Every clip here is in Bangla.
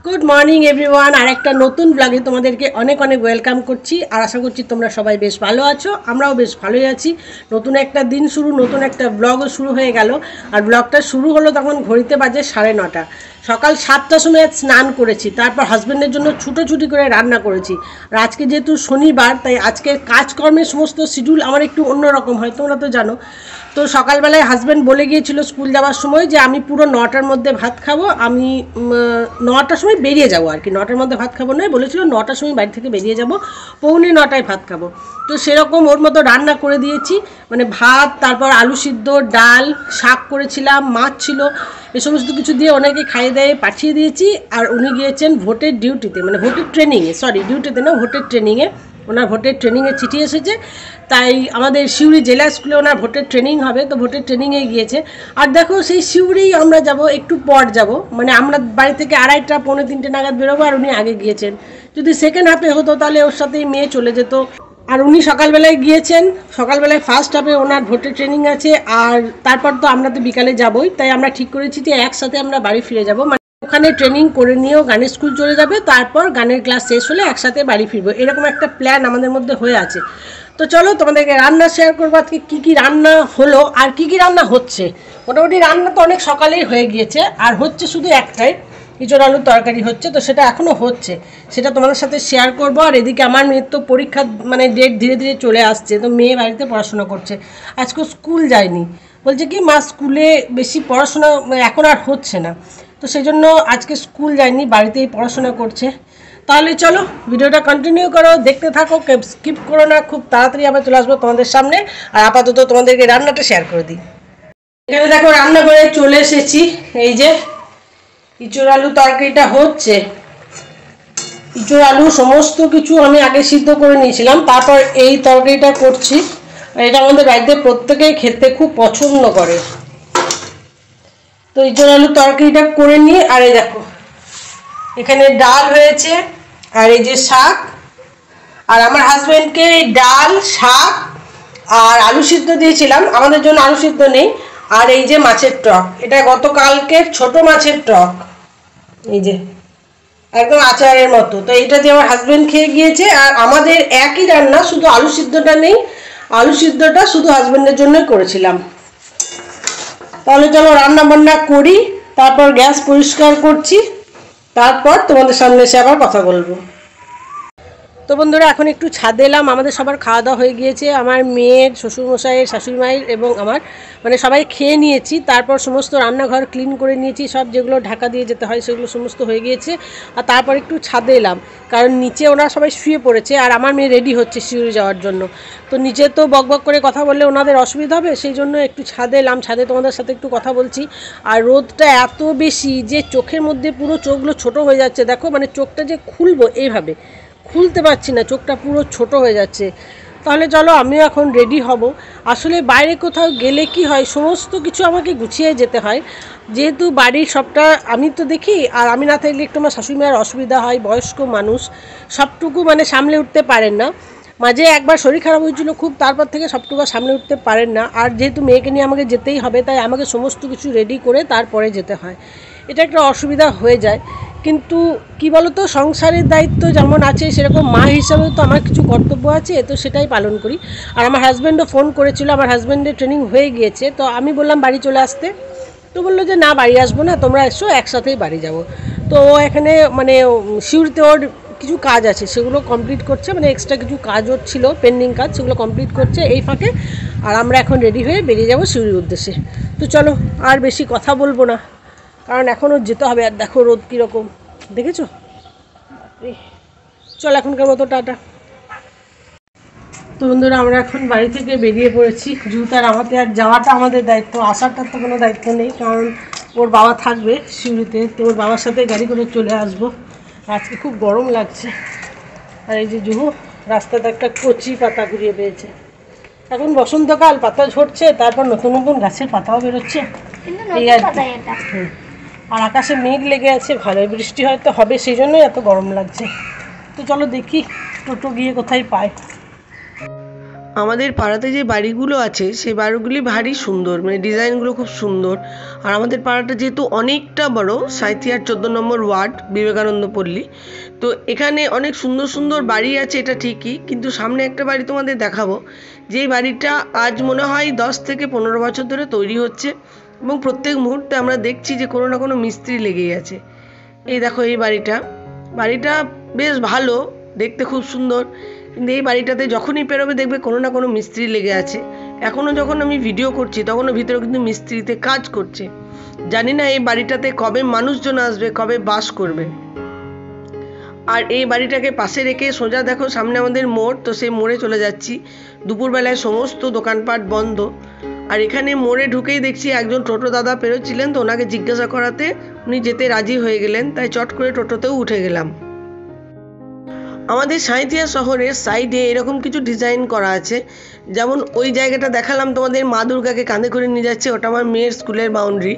Good morning everyone. আর একটা নতুন ব্লগে তোমাদেরকে অনেক অনেক ওয়েলকাম করছি। আর আশা করছি তোমরা সবাই বেশ ভালো আছো, আমরাও বেশ ভালোই আছি। নতুন একটা দিন শুরু, নতুন একটা ব্লগও শুরু হয়ে গেল। আর ব্লগটা শুরু হলো তখন ঘড়িতে বাজে 9:30। সকাল 7টার সময় স্নান করেছি, তারপর হাজব্যান্ডের জন্য ছুটোছুটি করে রান্না করেছি। আর আজকে যেহেতু শনিবার, তাই আজকের কাজকর্মের সমস্ত শিডিউল আমার একটু অন্যরকম হয়, তোমরা তো জানো। তো সকালবেলায় হাজব্যান্ড বলে গিয়েছিল স্কুল যাওয়ার সময় যে আমি পুরো 9টার মধ্যে ভাত খাবো। আমি 9টার সময় বেরিয়ে যাবো, আর কি 9টার মধ্যে ভাত খাবো নয়, বলেছিল 9টার সময় বাড়ি থেকে বেরিয়ে যাব, 9:45 ভাত খাবো। তো সেরকম ওর মতো রান্না করে দিয়েছি, মানে ভাত, তারপর আলু সিদ্ধ, ডাল, শাক করেছিলাম, মাছ ছিল, এ সমস্ত কিছু দিয়ে ওনাকে খাইয়ে দিয়ে পাঠিয়ে দিয়েছি। আর উনি গিয়েছেন ভোটের ডিউটিতে, মানে ভোটের ট্রেনিংয়ে, সরি ডিউটিতে না, ভোটের ট্রেনিংয়ে। ওনার ভোটের ট্রেনিংয়ে চিঠি এসেছে, তাই আমাদের সিউড়ি জেলা স্কুলে ওনার ভোটের ট্রেনিং হবে, তো ভোটের ট্রেনিংয়ে গিয়েছে। আর দেখো সেই সিউড়িই আমরা যাব, একটু পর যাব, মানে আমরা বাড়ি থেকে 2:30 পৌনে 3টে নাগাদ বেরোবো, আর উনি আগে গিয়েছেন। যদি সেকেন্ড হাফে হতো তাহলে ওর সাথেই মেয়ে চলে যেত। আর উনি সকালবেলায় গিয়েছেন, সকালবেলায় ফার্স্ট হাফে ওনার ভোটের ট্রেনিং আছে, আর তারপর তো আমরা তো বিকালে যাবই। তাই আমরা ঠিক করেছি যে একসাথে আমরা বাড়ি ফিরে যাব, মানে ওখানে ট্রেনিং করে নিয়েও গানের স্কুল চলে যাবে, তারপর গানের ক্লাস শেষ হলে একসাথে বাড়ি ফিরবো, এরকম একটা প্ল্যান আমাদের মধ্যে হয়ে আছে। তো চলো তোমাদেরকে রান্না শেয়ার করবো আজকে কী কী রান্না হলো আর কী কী রান্না হচ্ছে। মোটামুটি রান্না তো অনেক সকালেই হয়ে গিয়েছে, আর হচ্ছে শুধু একটাই, ইঁচড় আলুর তরকারি হচ্ছে, তো সেটা এখনও হচ্ছে, সেটা তোমাদের সাথে শেয়ার করবো। আর এদিকে আমার মেয়ের তো পরীক্ষা, মানে ডেট ধীরে ধীরে চলে আসছে, তো মেয়ে বাড়িতে পড়াশোনা করছে। আজকে স্কুল যায়নি, বলছে কি মা স্কুলে বেশি পড়াশোনা এখন আর হচ্ছে না, তো সেই জন্য আজকে স্কুল যায়নি, বাড়িতেই পড়াশোনা করছে। তাহলে চলো ভিডিওটা কন্টিনিউ করো, দেখতে থাকো, স্কিপ করো না, খুব তাড়াতাড়ি আবার চলে আসবো তোমাদের সামনে। আর আপাতত তোমাদেরকে রান্নাটা শেয়ার করে দিই। এখানে দেখো রান্না করে চলে এসেছি, এই যে ইঁচড় আলু তরকারিটা হচ্ছে। ইঁচড় আলু সমস্ত কিছু আমি আগে সিদ্ধ করে নিয়েছিলাম, তারপর এই তরকারিটা করছি। এটা আমাদের বাড়িতে প্রত্যেকেই খেতে খুব পছন্দ করে। তো ইঁচড় আলু তরকারিটা করে নিয়ে, আর এই দেখো এখানে ডাল হয়েছে, আর এই যে শাক। আর আমার হাজব্যান্ডকে ডাল, শাক আর আলু সিদ্ধ দিয়েছিলাম, আমাদের জন্য আলু সিদ্ধ নেই। আর এই যে মাছের টক, এটা গতকালকের ছোট মাছের টক, এই যে একদম আচারের মতো। তো এইটা দিয়ে আমার হাজব্যান্ড খেয়ে গিয়েছে। আর আমাদের একই রান্না, শুধু আলু সিদ্ধটা নেই, আলু সিদ্ধটা শুধু হাজব্যান্ডের জন্যই করেছিলাম। তাহলে চলো রান্না বান্না করি, তারপর গ্যাস পরিষ্কার করছি, তারপর তোমাদের সামনে এসে আবার কথা বলবো। তো বন্ধুরা এখন একটু ছাদে এলাম, আমাদের সবার খাওয়া দাওয়া হয়ে গিয়েছে, আমার মেয়ের, শ্বশুরমশাইয়ের, শাশুড়ি মায়ের এবং আমার, মানে সবাই খেয়ে নিয়েছি। তারপর সমস্ত রান্নাঘর ক্লিন করে নিয়েছি, সব যেগুলো ঢাকা দিয়ে যেতে হয় সেগুলো সমস্ত হয়ে গিয়েছে। আর তারপর একটু ছাদে এলাম, কারণ নিচে ওরা সবাই শুয়ে পড়েছে, আর আমার মেয়ে রেডি হচ্ছে শিউরি যাওয়ার জন্য। তো নিচে তো বকবক করে কথা বললে ওনাদের অসুবিধা হবে, সেই জন্য একটু ছাদে এলাম, ছাদে তোমাদের সাথে একটু কথা বলছি। আর রোদটা এত বেশি যে চোখের মধ্যে পুরো চোখগুলো ছোট হয়ে যাচ্ছে, দেখো মানে চোখটা যে খুলবো এইভাবে খুলতে পারছি না, চোখটা পুরো ছোট হয়ে যাচ্ছে। তাহলে চলো আমিও এখন রেডি হব। আসলে বাইরে কোথাও গেলে কি হয়, সমস্ত কিছু আমাকে গুছিয়ে যেতে হয়, যেহেতু বাড়ির সবটা আমি তো দেখি, আর আমি না থাকলে একটু আমার শাশুড়ি মায়ের অসুবিধা হয়, বয়স্ক মানুষ সবটুকু মানে সামলে উঠতে পারেন না। মাঝে একবার শরীর খারাপ হয়েছিল খুব, তারপর থেকে সবটুকু সামলে উঠতে পারেন না। আর যেহেতু মেয়েকে নিয়ে আমাকে যেতেই হবে, তাই আমাকে সমস্ত কিছু রেডি করে তারপরে যেতে হয়, এটা একটা অসুবিধা হয়ে যায়। কিন্তু কি বলতো, সংসারের দায়িত্ব যেমন আছে, সেরকম মা হিসাবেও তো আমার কিছু কর্তব্য আছে, তো সেটাই পালন করি। আর আমার হাজব্যান্ডও ফোন করেছিল, আমার হাজব্যান্ডের ট্রেনিং হয়ে গিয়েছে, তো আমি বললাম বাড়ি চলে আসতে, তো বললো যে না বাড়ি আসবো না, তোমরা এসো, একসাথেই বাড়ি যাব। তো ও এখানে মানে শিউরিতে ওর কিছু কাজ আছে, সেগুলো কমপ্লিট করছে, মানে এক্সট্রা কিছু কাজও ছিল, পেন্ডিং কাজ, সেগুলো কমপ্লিট করছে এই ফাঁকে। আর আমরা এখন রেডি হয়ে বেরিয়ে যাবো শিউরির উদ্দেশ্যে। তো চলো আর বেশি কথা বলবো না, কারণ এখনও যেতে হবে। আর দেখো রোদ কীরকম দেখেছো। চল এখনকার মতো টাটা। তো বন্ধুরা আমরা এখন বাড়ি থেকে বেরিয়ে পড়েছি, যেহেতু আর আমাদের আর যাওয়াটা আমাদের দায়িত্ব, আসারটার তো কোনো দায়িত্ব নেই, কারণ ওর বাবা থাকবে শিউরিতে, তো ওর বাবার সাথে গাড়ি করে চলে আসবো। আজকে খুব গরম লাগছে। আর এই যে জুহু রাস্তাতে একটা কচি পাতা ঘুরিয়ে পেয়েছে, এখন বসন্তকাল, পাতা ঝরছে, তারপর নতুন নতুন গাছের পাতাও বেরোচ্ছে, এই আর কি। আর আকাশে মেঘ লেগে আছে, ভালোই বৃষ্টি হয়তো হবে, সেই জন্যই এত গরম লাগছে। তো চলো দেখি টোটো গিয়ে কোথায় পায়। আমাদের পাড়াতে যে বাড়িগুলো আছে সেই বাড়িগুলি ভারী সুন্দর, মানে ডিজাইনগুলো খুব সুন্দর। আর আমাদের পাড়াটা যেহেতু অনেকটা বড়, সাঁইথিয়ার 14 নম্বর ওয়ার্ড, বিবেকানন্দ পল্লী, তো এখানে অনেক সুন্দর সুন্দর বাড়ি আছে, এটা ঠিকই, কিন্তু সামনে একটা বাড়ি তোমাদের দেখাবো, যেই বাড়িটা আজ মনে হয় 10 থেকে 15 বছর ধরে তৈরি হচ্ছে এবং প্রত্যেক মুহূর্তে আমরা দেখছি যে কোনো না কোনো মিস্ত্রি লেগেই আছে। এই দেখো এই বাড়িটা বেশ ভালো, দেখতে খুব সুন্দর, কিন্তু এই বাড়িটাতে যখনই পেরোবে দেখবে কোনো না কোনো মিস্ত্রি লেগে আছে। এখনও যখন আমি ভিডিও করছি তখনও ভিতরে কিন্তু মিস্ত্রিতে কাজ করছে। জানি না এই বাড়িটাতে কবে মানুষজন আসবে, কবে বাস করবে। আর এই বাড়িটাকে পাশে রেখে সোজা দেখো সামনে আমাদের মোড়, তো সেই মোড়ে চলে যাচ্ছি। দুপুরবেলায় সমস্ত দোকানপাট বন্ধ। আর এখানে মোড়ে ঢুকেই দেখছি একজন টোটো দাদা পেরোচ্ছিলেন, তো ওনাকে জিজ্ঞাসা করাতে উনি যেতে রাজি হয়ে গেলেন, তাই চট করে টোটোতেও উঠে গেলাম। আমাদের সাঁইথিয়া শহরের সাইডে এরকম কিছু ডিজাইন করা আছে, যেমন ওই জায়গাটা দেখালাম তোমাদের, মা দুর্গাকে কাঁধে করে নিয়ে যাচ্ছে, ওটা আমার মেয়ের স্কুলের বাউন্ডারি।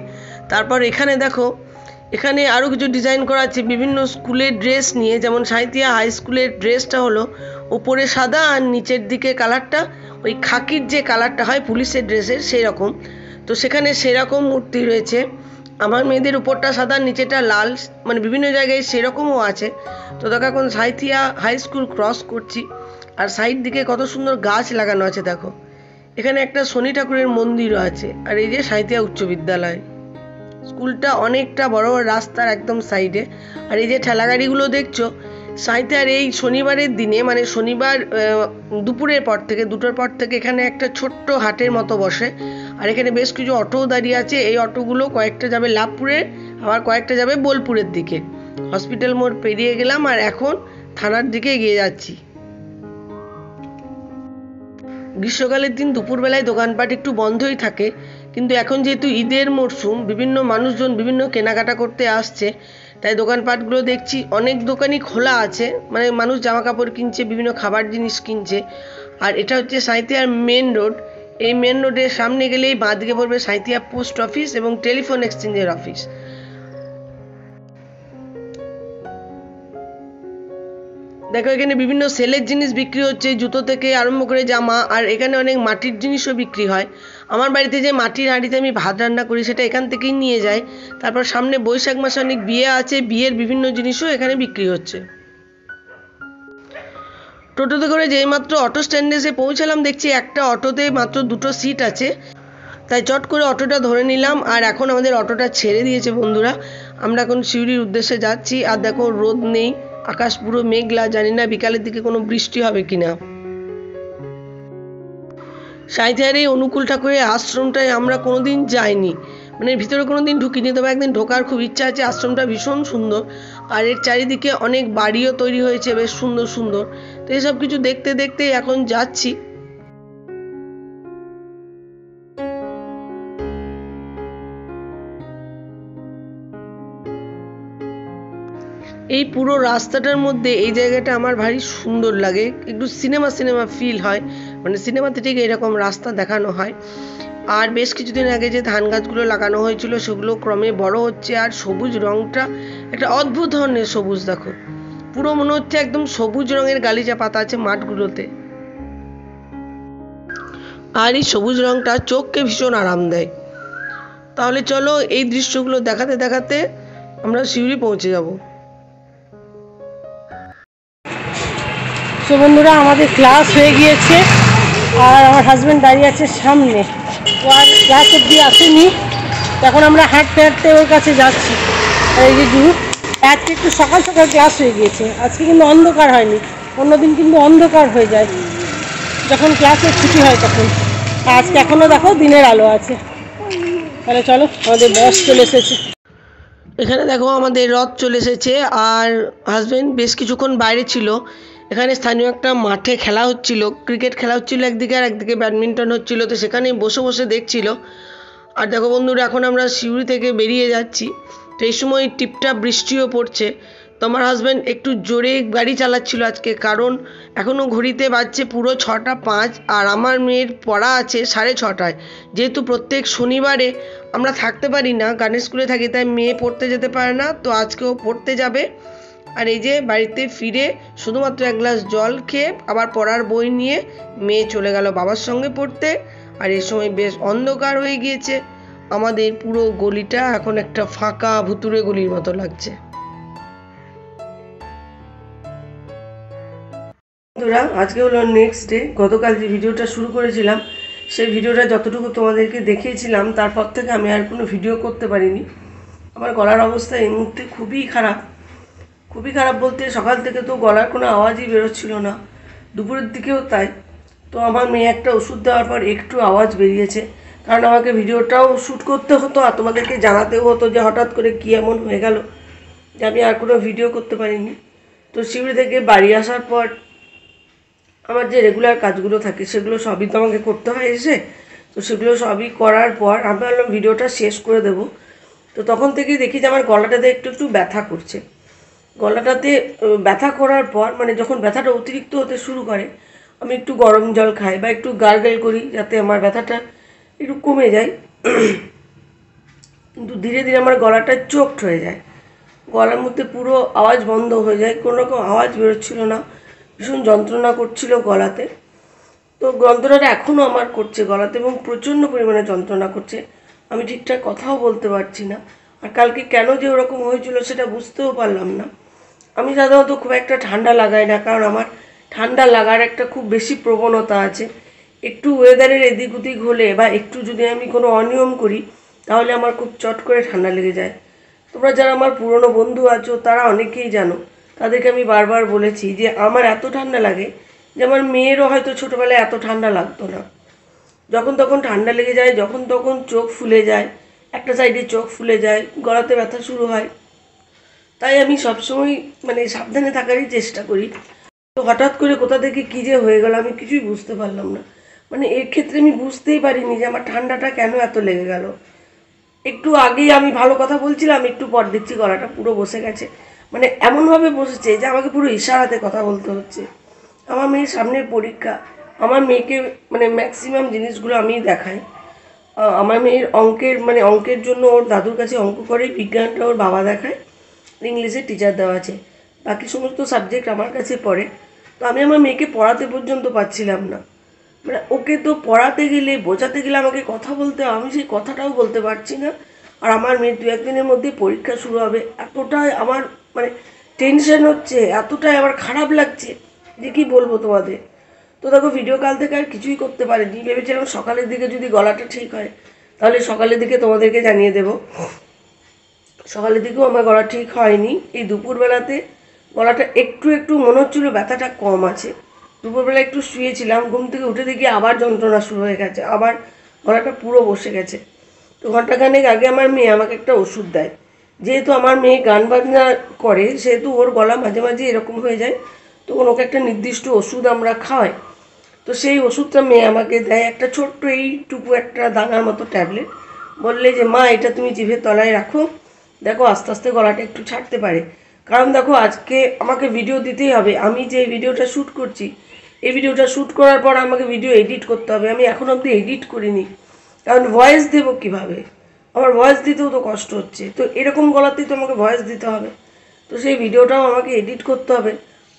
তারপর এখানে দেখো, এখানে আরও কিছু ডিজাইন করা আছে বিভিন্ন স্কুলের ড্রেস নিয়ে, যেমন সাঁইথিয়া হাই স্কুলের ড্রেসটা হলো ওপরে সাদা আর নিচের দিকে কালারটা ওই খাকির যে কালারটা হয় পুলিশের ড্রেসের সেই রকম, তো সেখানে সেরকম মূর্তি রয়েছে। আমার মেয়েদের উপরটা সাদা নিচেটা লাল, মানে বিভিন্ন জায়গায় সেরকমও আছে। তো দেখো এখন সাঁইথিয়া হাই স্কুল ক্রস করছি, আর সাইড দিকে কত সুন্দর গাছ লাগানো আছে দেখো। এখানে একটা শনি ঠাকুরের মন্দিরও আছে। আর এই যে সাঁইথিয়া উচ্চ বিদ্যালয়, স্কুলটা অনেকটা বড় রাস্তার একদম সাইডে। আর এই যে ঠেলাগাড়িগুলো দেখছো, সাঁইথিয়ার এই শনিবারের দিনে, মানে শনিবার দুপুরের পর থেকে 2টোর পর থেকে এখানে একটা ছোট্ট হাটের মতো বসে। আর এখানে বেশ কিছু অটোও দাঁড়িয়ে আছে। এই অটোগুলো কয়েকটা যাবে লাভপুরে, আবার কয়েকটা যাবে বোলপুরের দিকে। হসপিটাল মোড় পেরিয়ে গেলাম আর এখন থানার দিকে এগিয়ে যাচ্ছি। গ্রীষ্মকালের দিন দুপুরবেলায় দোকানপাট একটু বন্ধই থাকে, কিন্তু এখন যেহেতু ঈদের মরশুম, বিভিন্ন মানুষজন বিভিন্ন কেনাকাটা করতে আসছে, তাই দোকানপাটগুলো দেখছি অনেক দোকানই খোলা আছে, মানে মানুষ জামা কাপড় কিনছে, বিভিন্ন খাবার জিনিস কিনছে। আর এটা হচ্ছে সাঁইথিয়ার মেন রোড। এই মেন রোডের সামনে গেলেই বাঁ দিকে পড়বে সাঁইথিয়া পোস্ট অফিস এবং টেলিফোন এক্সচেঞ্জের অফিস। দেখো এখানে বিভিন্ন সেলের জিনিস বিক্রি হচ্ছে, জুতো থেকে আরম্ভ করে জামা। আর এখানে অনেক মাটির জিনিসও বিক্রি হয়। আমার বাড়িতে যে মাটির হাঁড়িতে আমি ভাত রান্না করি সেটা এখান থেকেই নিয়ে যাই। তারপর সামনে বৈশাখ মাসে অনেক বিয়ে আছে, বিয়ের বিভিন্ন জিনিসও এখানে বিক্রি হচ্ছে। টোটোতে করে যেই মাত্র অটো স্ট্যান্ডে এসে পৌঁছালাম, দেখছি একটা অটোতে মাত্র 2টো সিট আছে, তাই চট করে অটোটা ধরে নিলাম। আর এখন আমাদের অটোটা ছেড়ে দিয়েছে বন্ধুরা, আমরা এখন সিউড়ির উদ্দেশ্যে যাচ্ছি। আর দেখো রোদ নেই, আকাশ পুরো মেঘলা, জানি না বিকালের দিকে কোনো বৃষ্টি হবে কিনা। সাঁইথিয়ার এই অনুকূল ঠাকুরের আশ্রমটায় আমরা কোনোদিন যাইনি, মানে ভিতরে কোনোদিন ঢুকিনি, তবে একদিন ঢোকার খুব ইচ্ছা আছে। আশ্রমটা ভীষণ সুন্দর, আর এর চারিদিকে অনেক বাড়িও তৈরি হয়েছে বেশ সুন্দর সুন্দর। তো এইসব কিছু দেখতে দেখতে এখন যাচ্ছি। এই পুরো রাস্তাটার মধ্যে এই জায়গাটা আমার ভারী সুন্দর লাগে, একটু সিনেমা ফিল হয়, মানে সিনেমাতে ঠিক এরকম রাস্তা দেখানো হয়। আর বেশ কিছুদিন আগে যে ধান গাছগুলো লাগানো হয়েছিল সেগুলো ক্রমে বড় হচ্ছে, আর সবুজ রঙটা একটা অদ্ভুত ধরনের সবুজ, দেখো পুরো মনে হচ্ছে একদম সবুজ রঙের গালিচা পাতা আছে মাঠগুলোতে। আর এই সবুজ রঙটা চোখকে ভীষণ আরাম দেয়। তাহলে চলো এই দৃশ্যগুলো দেখাতে দেখাতে আমরা সিউড়ি পৌঁছে যাব। তো বন্ধুরা আমাদের ক্লাস হয়ে গিয়েছে, আর আমার হাজব্যান্ড দাঁড়িয়ে আছে সামনে, ও আর ক্লাস অব্দি আসেনি। এখন আমরা হাঁটতে হাঁটতে ওর কাছে যাচ্ছি। আর এই যে গ্রুপ, আজকে একটু সকাল সকাল ক্লাস হয়ে গিয়েছে, আজকে কিন্তু অন্ধকার হয়নি, অন্যদিন কিন্তু অন্ধকার হয়ে যায় যখন ক্লাসের ছুটি হয় তখন। আজকে এখনও দেখো দিনের আলো আছে। তাহলে চলো, আমাদের বস চলে এসেছে। এখানে দেখো আমাদের রথ চলে এসেছে, আর হাজব্যান্ড বেশ কিছুক্ষণ বাইরে ছিল। এখানে স্থানীয় একটা মাঠে খেলা হচ্ছিল, ক্রিকেট খেলা হচ্ছিল একদিকে, আর একদিকে ব্যাডমিন্টন হচ্ছিল, তো সেখানে বসে বসে দেখছিল। আর দেখো বন্ধুরা এখন আমরা সিউড়ি থেকে বেরিয়ে যাচ্ছি, তো এই সময় টিপটাপ বৃষ্টিও পড়ছে। তো আমার হাজব্যান্ড একটু জোরে গাড়ি চালাচ্ছিল আজকে, কারণ এখনও ঘড়িতে বাজছে পুরো 6টা 5, আর আমার মেয়ের পড়া আছে 6:30টায়। যেহেতু প্রত্যেক শনিবারে আমরা থাকতে পারি না, গানের স্কুলে থাকি, তাই মেয়ে পড়তে যেতে পারে না, তো আজকেও পড়তে যাবে। আর এই যে বাড়িতে ফিরে শুধুমাত্র এক গ্লাস জল খেয়ে আবার পড়ার বই নিয়ে মেয়ে চলে গেল বাবার সঙ্গে পড়তে। আর এই সময় বেশ অন্ধকার হয়ে গিয়েছে, আমাদের পুরো গলিটা এখন একটা ফাঁকা ভুতুড়ে গলির মতো লাগছে। বন্ধুরা, আজকে হলো নেক্সট ডে। গতকাল যে ভিডিওটা শুরু করেছিলাম সেই ভিডিওটা যতটুকু তোমাদেরকে দেখিয়েছিলাম তারপর থেকে আমি আর কোনো ভিডিও করতে পারিনি। আমার গলার অবস্থা এই মুহূর্তে খুবই খারাপ বলতে সকাল থেকে তো গলার কোনো আওয়াজই বেরোচ্ছিল না, দুপুরের দিকেও তাই। তো আমার মেয়ে একটা ওষুধ দেওয়ার পর একটু আওয়াজ বেরিয়েছে, কারণ আমাকে ভিডিওটাও শ্যুট করতে হতো আর তোমাদেরকে জানাতেও হতো যে হঠাৎ করে কী এমন হয়ে গেল যে আমি আর কোনো ভিডিও করতে পারিনি। তো শিবির থেকে বাড়ি আসার পর আমার যে রেগুলার কাজগুলো থাকে সেগুলো সবই তো আমাকে করতে হয় এসে। তো সেগুলো সবই করার পর আমি ভাবলাম ভিডিওটা শেষ করে দেব। তো তখন থেকেই দেখি যে আমার গলাটাতে একটু একটু ব্যথা করছে। গলাটাতে ব্যথা করার পর মানে যখন ব্যথাটা অতিরিক্ত হতে শুরু করে আমি একটু গরম জল খাই বা একটু গার্গেল করি যাতে আমার ব্যথাটা একটু কমে যায়। কিন্তু ধীরে ধীরে আমার গলাটা চোকড হয়ে যায়, গলার মধ্যে পুরো আওয়াজ বন্ধ হয়ে যায়, কোনো রকম আওয়াজ বেরোচ্ছিল না, ভীষণ যন্ত্রণা করছিল গলাতে। তো যন্ত্রণাটা এখনও আমার করছে গলাতে এবং প্রচণ্ড পরিমাণে যন্ত্রণা করছে, আমি ঠিকঠাক কথাও বলতে পারছি না। আর কালকে কেন যে ওরকম হয়েছিল সেটা বুঝতেও পারলাম না। আমি সাধারণত খুব একটা ঠান্ডা লাগাই না, কারণ আমার ঠান্ডা লাগার একটা খুব বেশি প্রবণতা আছে। একটু ওয়েদারের এদিক ওদিক হলে বা একটু যদি আমি কোনো অনিয়ম করি তাহলে আমার খুব চট করে ঠান্ডা লেগে যায়। তোমরা যারা আমার পুরনো বন্ধু আছো তারা অনেকেই জানো, তাদেরকে আমি বারবার বলেছি যে আমার এত ঠান্ডা লাগে যে আমার মেয়েরও হয়তো ছোটোবেলায় এত ঠান্ডা লাগতো না। যখন তখন ঠান্ডা লেগে যায়, যখন তখন চোখ ফুলে যায়, একটা সাইডে চোখ ফুলে যায়, গলাতে ব্যথা শুরু হয়। তাই আমি সবসময় মানে সাবধানে থাকারই চেষ্টা করি। তো হঠাৎ করে কোথা থেকে কী যে হয়ে গেল আমি কিছুই বুঝতে পারলাম না। মানে এর ক্ষেত্রে আমি বুঝতেই পারিনি যে আমার ঠান্ডাটা কেন এত লেগে গেল। একটু আগেই আমি ভালো কথা বলছিলাম, একটু পর দেখছি গলাটা পুরো বসে গেছে, মানে এমনভাবে বসেছে যে আমাকে পুরো ইশারাতে কথা বলতে হচ্ছে। আমার মেয়ের সামনের পরীক্ষা, আমার মেয়েকে মানে ম্যাক্সিমাম জিনিসগুলো আমিই দেখাই। আমার মেয়ের অঙ্কের জন্য ওর দাদুর কাছে অঙ্ক করে, বিজ্ঞানটা ওর বাবা দেখায়, ইংলিশের টিচার দেওয়া আছে, বাকি সমস্ত সাবজেক্ট আমার কাছে পড়ে। তো আমি আমার মেয়েকে পড়াতে পর্যন্ত পারছিলাম না, মানে ওকে তো পড়াতে গেলে বোঝাতে গেলে আমাকে কথা বলতে হবে, আমি সেই কথাটাও বলতে পারছি না। আর আমার মেয়ের 2-1 দিনের মধ্যে পরীক্ষা শুরু হবে, এতটাই আমার মানে টেনশন হচ্ছে, এতটাই আমার খারাপ লাগছে যে কী বলবো তোমাদের। তো দেখো ভিডিও কাল থেকে আর কিছুই করতে পারিনি, ভেবেছিলাম সকালের দিকে যদি গলাটা ঠিক হয় তাহলে সকালের দিকে তোমাদেরকে জানিয়ে দেব। সকালের দিকেও আমার গলা ঠিক হয়নি, এই দুপুরবেলাতে গলাটা একটু একটু মনে হচ্ছিলো ব্যথাটা কম আছে। দুপুরবেলা একটু শুয়েছিলাম, ঘুম থেকে উঠে দেখি আবার যন্ত্রণা শুরু হয়ে গেছে, আবার গলাটা পুরো বসে গেছে। তো ঘন্টাখানেক আগে আমার মেয়ে আমাকে একটা ওষুধ দেয়, যেহেতু আমার মেয়ে গান বাজনা করে সেহেতু ওর গলা মাঝে মাঝে এরকম হয়ে যায়, তখন ওকে একটা নির্দিষ্ট ওষুধ আমরা খাওয়াই। তো সেই ওষুধটা মেয়ে আমাকে দেয়, একটা ছোট্ট এইটুকু একটা দানার মতো ট্যাবলেট, বললে যে মা এটা তুমি জিভের তলায় রাখো, দেখো আস্তে আস্তে গলাটা একটু ছাড়তে পারে। কারণ দেখো আজকে আমাকে ভিডিও দিতেই হবে, আমি যে ভিডিওটা শ্যুট করছি এই ভিডিওটা শ্যুট করার পর আমাকে ভিডিও এডিট করতে হবে, আমি এখন অবধি এডিট করিনি, কারণ ভয়েস দেবো কীভাবে, আমার ভয়েস দিতেও তো কষ্ট হচ্ছে। তো এরকম গলাতেই তো আমাকে ভয়েস দিতে হবে, তো সেই ভিডিওটাও আমাকে এডিট করতে হবে।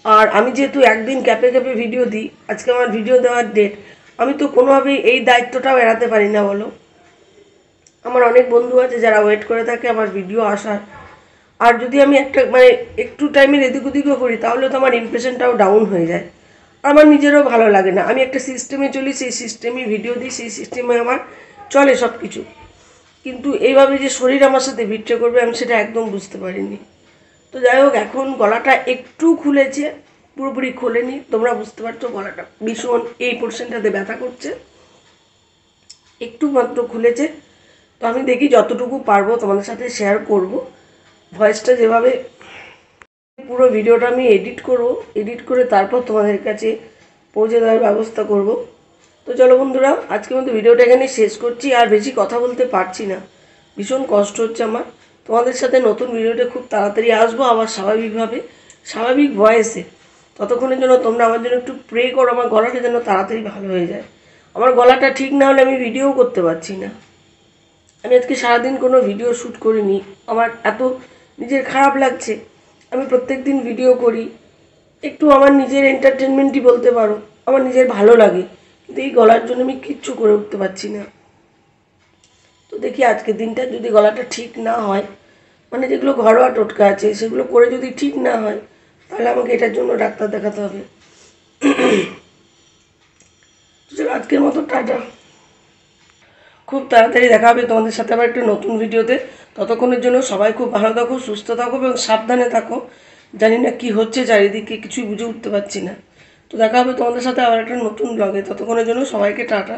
আর আমি যেহেতু একদিন ক্যাপে ক্যাপে ভিডিও দিই, আজকে আমার ভিডিও দেওয়ার ডেট, আমি তো কোনোভাবেই এই দায়িত্বটাও এড়াতে পারি না বলো। আমার অনেক বন্ধু আছে যারা ওয়েট করে থাকে আমার ভিডিও আসার, আর যদি আমি একটা মানে একটু টাইমের এদিক ওদিকও করি তাহলে তো আমার ইমপ্রেশনটাও ডাউন হয়ে যায়, আমার নিজেরও ভালো লাগে না। আমি একটা সিস্টেমে চলি, সেই সিস্টেমেই ভিডিও দিই, সেই সিস্টেমে আমার চলে সব কিছু। কিন্তু এইভাবে যে শরীর আমার সাথে বিট্রে করবে আমি সেটা একদম বুঝতে পারিনি। তো যাই হোক, এখন গলাটা একটু খুলেছে, পুরোপুরি খোলেনি, তোমরা বুঝতে পারছো গলাটা ভীষণ এই পোর্শনটাতে ব্যথা করছে, একটু মাত্র খুলেছে। তো আমি দেখি যতটুকু পারবো তোমাদের সাথে শেয়ার করব, ভয়েসটা যেভাবে পুরো ভিডিওটা আমি এডিট করব, এডিট করে তারপর তোমাদের কাছে পৌঁছে দেওয়ার ব্যবস্থা করব। তো চলো বন্ধুরা, আজকের মতো ভিডিওটা এখানে শেষ করছি, আর বেশি কথা বলতে পারছি না, ভীষণ কষ্ট হচ্ছে আমার। তোমাদের সাথে নতুন ভিডিওটা খুব তাড়াতাড়ি আসবো, আবার স্বাভাবিকভাবে স্বাভাবিক ভয়েসে। ততক্ষণের জন্য তোমরা আমার জন্য একটু প্রে করো, আমার গলাটা যেন তাড়াতাড়ি ভালো হয়ে যায়। আমার গলাটা ঠিক না হলে আমি ভিডিও করতে পারছি না। আমি আজকে সারাদিন কোনো ভিডিও শ্যুট করিনি, আমার এত নিজের খারাপ লাগছে, আমি প্রত্যেকদিন ভিডিও করি, একটু আমার নিজের এন্টারটেনমেন্টই বলতে পারো, আমার নিজের ভালো লাগে, কিন্তু এই গলার জন্য আমি কিচ্ছু করে উঠতে পারছি না। তো দেখি আজকের দিনটা যদি গলাটা ঠিক না হয়, মানে যেগুলো ঘরোয়া টোটকা আছে সেগুলো করে যদি ঠিক না হয়, তাহলে আমাকে এটার জন্য ডাক্তার দেখাতে হবে। চলো আজকের মতো টাটা। খুব তাড়াতাড়ি দেখা হবে তোমাদের সাথে আবার একটা নতুন ভিডিওতে। ততক্ষণের জন্য সবাই খুব ভালো থাকো, সুস্থ থাকো এবং সাবধানে থাকো। জানি না কি হচ্ছে চারিদিকে, কিছুই বুঝে উঠতে পারছি না। তো দেখা হবে তোমাদের সাথে আবার একটা নতুন ব্লগে। ততক্ষণের জন্য সবাইকে টাটা।